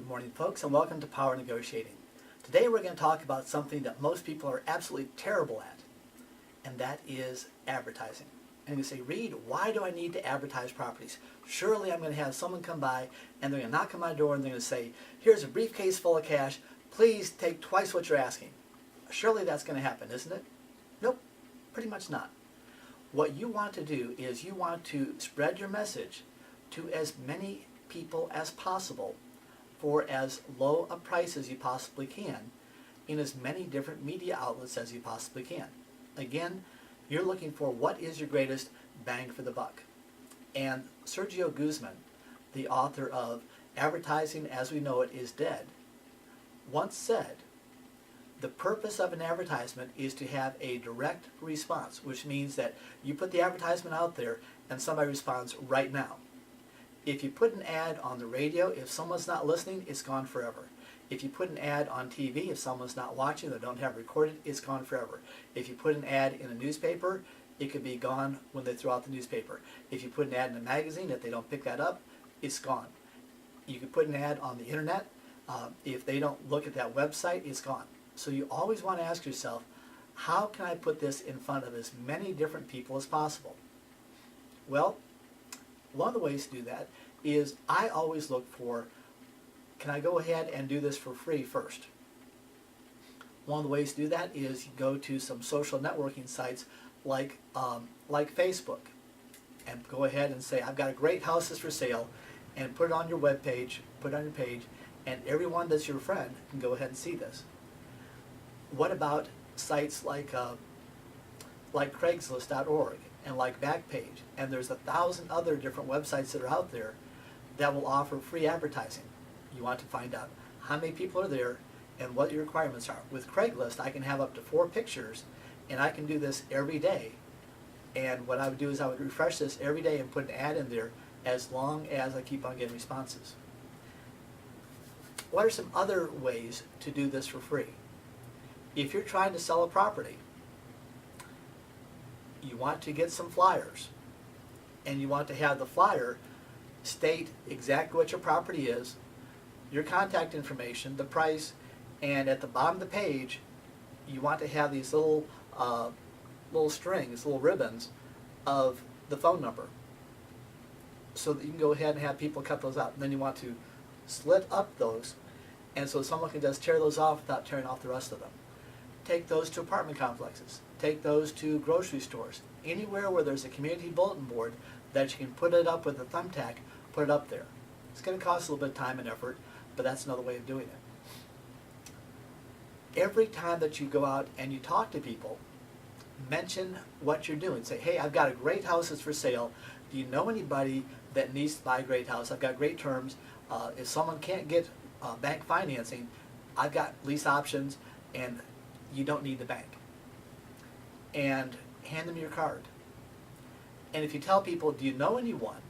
Good morning, folks, and welcome to Power Negotiating. Today we're going to talk about something that most people are absolutely terrible at, and that is advertising. And you say, Reed, why do I need to advertise properties? Surely I'm going to have someone come by and they're going to knock on my door and they're going to say, here's a briefcase full of cash, please take twice what you're asking. Surely that's going to happen, isn't it? Nope, pretty much not. What you want to do is you want to spread your message to as many people as possible for as low a price as you possibly can in as many different media outlets as you possibly can. Again, you're looking for what is your greatest bang for the buck. And Sergio Guzman, the author of Advertising as We Know It Is Dead, once said, the purpose of an advertisement is to have a direct response, which means that you put the advertisement out there and somebody responds right now. If you put an ad on the radio, if someone's not listening, it's gone forever. If you put an ad on TV, if someone's not watching or don't have it recorded, it's gone forever. If you put an ad in a newspaper, it could be gone when they throw out the newspaper. If you put an ad in a magazine, if they don't pick that up, it's gone. You could put an ad on the internet. If they don't look at that website, it's gone. So you always want to ask yourself, how can I put this in front of as many different people as possible? Well, one of the ways to do that is I always look for, can I go ahead and do this for free first? One of the ways to do that is you go to some social networking sites like Facebook and go ahead and say, I've got a great house that's for sale, and put it on your web page, put it on your page, and everyone that's your friend can go ahead and see this. What about sites like Craigslist.org and like Backpage, and there's 1,000 other different websites that are out there that will offer free advertising. You want to find out how many people are there and what your requirements are. With Craigslist, I can have up to 4 pictures, and I can do this every day. And what I would do is I would refresh this every day and put an ad in there as long as I keep on getting responses. What are some other ways to do this for free? If you're trying to sell a property, you want to get some flyers, and you want to have the flyer state exactly what your property is, your contact information, the price, and at the bottom of the page you want to have these little strings, little ribbons of the phone number, so that you can go ahead and have people cut those out. And then you want to slit up those, and so someone can just tear those off without tearing off the rest of them. Take those to apartment complexes. Take those to grocery stores. Anywhere where there's a community bulletin board that you can put it up with a thumbtack, put it up there. It's going to cost a little bit of time and effort, but that's another way of doing it. Every time that you go out and you talk to people, mention what you're doing. Say, hey, I've got a great house that's for sale. Do you know anybody that needs to buy a great house? I've got great terms. If someone can't get bank financing, I've got lease options, and you don't need the bank. And hand them your card. And if you tell people, do you know anyone?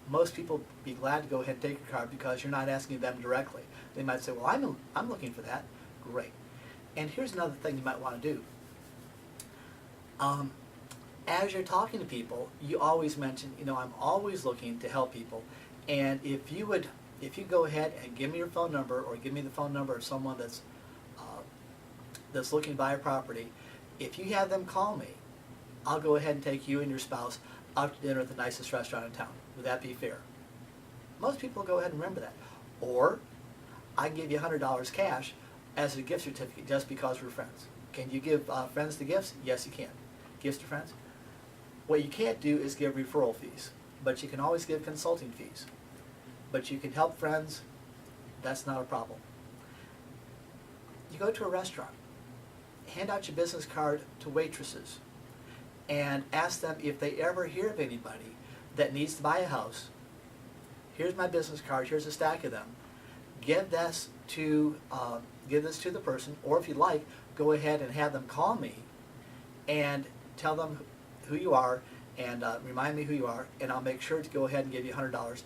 Most people be glad to go ahead and take your card because you're not asking them directly. They might say, well, I'm looking for that. Great. And here's another thing you might want to do. As you're talking to people, you always mention, I'm always looking to help people. And if you go ahead and give me your phone number, or give me the phone number of someone that's looking to buy a property, if you have them call me, I'll go ahead and take you and your spouse out to dinner at the nicest restaurant in town. Would that be fair? Most people go ahead and remember that. Or I can give you $100 cash as a gift certificate just because we're friends. Can you give friends the gifts? Yes, you can. Gifts to friends? What you can't do is give referral fees, but you can always give consulting fees. But you can help friends. That's not a problem. You go to a restaurant, hand out your business card to waitresses, and ask them if they ever hear of anybody that needs to buy a house. Here's my business card, here's a stack of them. Give this to the person, or if you like, go ahead and have them call me and tell them who you are, and remind me who you are, and I'll make sure to go ahead and give you $100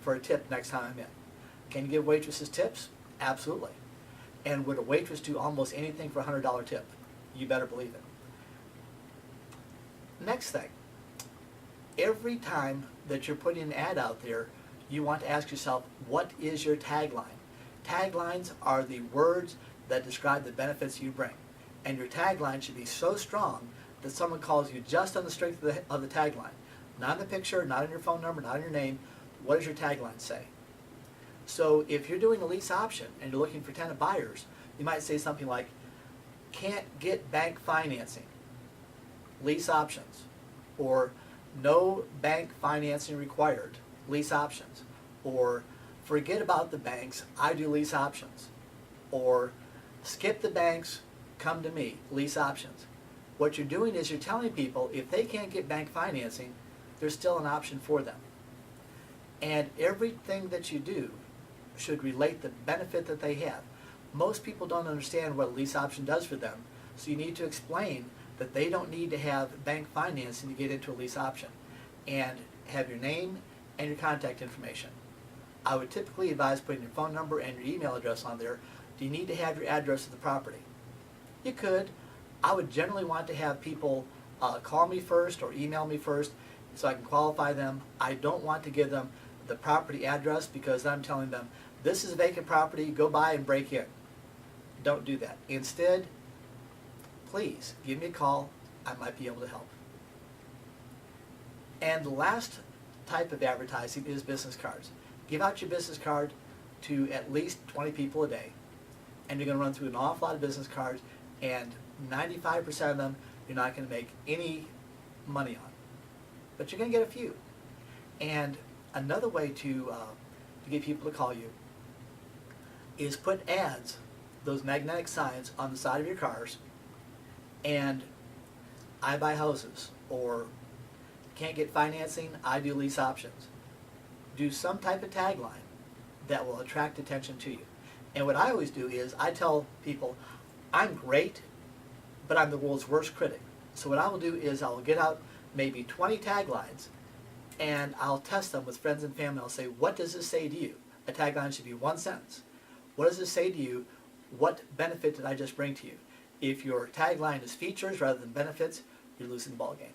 for a tip next time I'm in. Can you give waitresses tips? Absolutely. And would a waitress do almost anything for a $100 tip? You better believe it. Next thing, every time that you're putting an ad out there, you want to ask yourself, what is your tagline? Taglines are the words that describe the benefits you bring. And your tagline should be so strong that someone calls you just on the strength of the tagline. Not in the picture, not in your phone number, not in your name. What does your tagline say? So if you're doing a lease option and you're looking for tenant buyers, you might say something like, can't get bank financing, lease options, or no bank financing required, lease options, or forget about the banks, I do lease options, or skip the banks, come to me, lease options. What you're doing is you're telling people if they can't get bank financing, there's still an option for them. And everything that you do should relate the benefit that they have. Most people don't understand what a lease option does for them, so you need to explain that they don't need to have bank financing to get into a lease option, and have your name and your contact information. I would typically advise putting your phone number and your email address on there. Do you need to have your address of the property? You could. I would generally want to have people call me first or email me first so I can qualify them. I don't want to give them the property address because I'm telling them, this is a vacant property, go by and break in. Don't do that. Instead, please give me a call. I might be able to help. And the last type of advertising is business cards. Give out your business card to at least 20 people a day, and you're going to run through an awful lot of business cards, and 95% of them you're not going to make any money on. But you're going to get a few. And another way to get people to call you is put ads, those magnetic signs on the side of your cars, and I buy houses, or can't get financing, I do lease options. Do some type of tagline that will attract attention to you. And what I always do is I tell people, I'm great, but I'm the world's worst critic. So what I will do is I will get out maybe 20 taglines, and I'll test them with friends and family. I'll say, what does this say to you? A tagline should be one sentence. What does this say to you? What benefit did I just bring to you? If your tagline is features rather than benefits, you're losing the ball game.